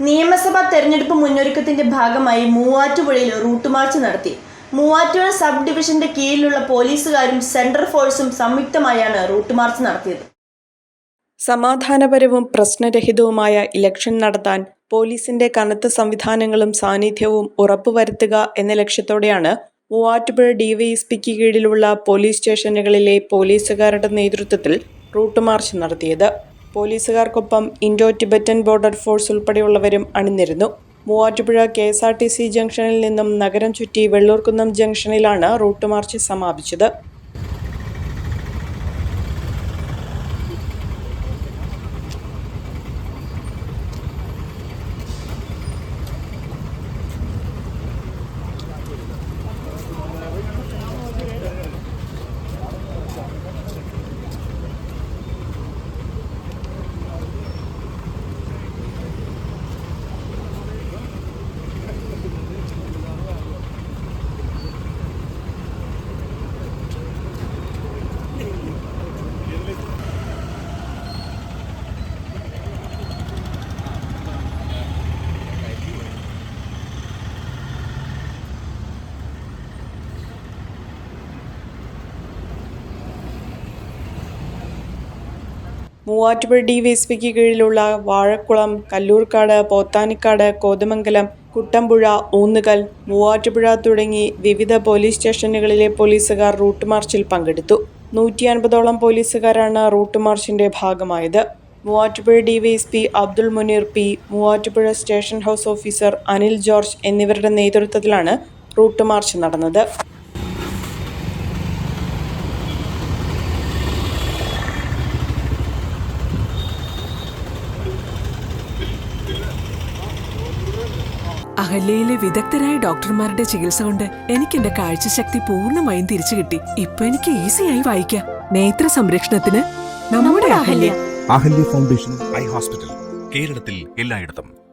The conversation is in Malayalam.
നിയമസഭാ തെരഞ്ഞെടുപ്പ് മുന്നൊരുക്കത്തിന്റെ ഭാഗമായി മൂവാറ്റുപുഴയിൽ റൂട്ട് മാർച്ച് നടത്തി. മൂവാറ്റുപുഴ സബ് ഡിവിഷന്റെ കീഴിലുള്ള പോലീസുകാരും സെൻട്രൽ ഫോഴ്സും സംയുക്തമായാണ് റൂട്ട് മാർച്ച് നടത്തിയത്. സമാധാനപരവും പ്രശ്നരഹിതവുമായ ഇലക്ഷൻ നടത്താൻ പോലീസിന്റെ കനത്ത സംവിധാനങ്ങളും സാന്നിധ്യവും ഉറപ്പുവരുത്തുക എന്ന ലക്ഷ്യത്തോടെയാണ് മൂവാറ്റുപുഴ ഡിവൈഎസ്പിക്ക് കീഴിലുള്ള പോലീസ് സ്റ്റേഷനുകളിലെ പോലീസുകാരുടെ നേതൃത്വത്തിൽ റൂട്ട് മാർച്ച് നടത്തിയത്. പോലീസുകാർക്കൊപ്പം ഇൻഡോ ടിബറ്റൻ ബോർഡർ ഫോഴ്സ് ഉൾപ്പെടെയുള്ളവരും അണിനിരന്നു. മൂവാറ്റുപുഴ KSRTC ജംഗ്ഷനിൽ നിന്നും നഗരം ചുറ്റി വെള്ളൂർക്കുന്നം ജംഗ്ഷനിലാണ് റൂട്ട് മാർച്ച് സമാപിച്ചത്. മൂവാറ്റുപുഴ ഡിവൈഎസ്പിക്ക് കീഴിലുള്ള വാഴക്കുളം, കല്ലൂർക്കാട്, പോത്താനിക്കാട്, കോതമംഗലം, കുട്ടമ്പുഴ, ഊന്നുകൽ, മൂവാറ്റുപുഴ തുടങ്ങി വിവിധ പോലീസ് സ്റ്റേഷനുകളിലെ പോലീസുകാർ റൂട്ട് മാർച്ചിൽ പങ്കെടുത്തു. 150ഓളം പോലീസുകാരാണ് റൂട്ട് മാർച്ചിന്റെ ഭാഗമായത്. Muvattupuzha DYSP Abdul Muneer P, Muvattupuzha station house officer Anil George എന്നിവരുടെ നേതൃത്വത്തിലാണ് റൂട്ട് മാർച്ച് നടന്നത്. അഹല്യയിലെ വിദഗ്ധരായ ഡോക്ടർമാരുടെ ചികിത്സ കൊണ്ട് എനിക്ക് എന്റെ കാഴ്ചശക്തി പൂർണ്ണമായും തിരിച്ചു കിട്ടി. ഇപ്പൊ എനിക്ക് ഈസിയായി വായിക്കാം. നേത്ര സംരക്ഷണത്തിന് നമ്മുടെ Ahalya. Ahalya foundation eye hospital, കേരളത്തിൽ എല്ലായിടത്തും.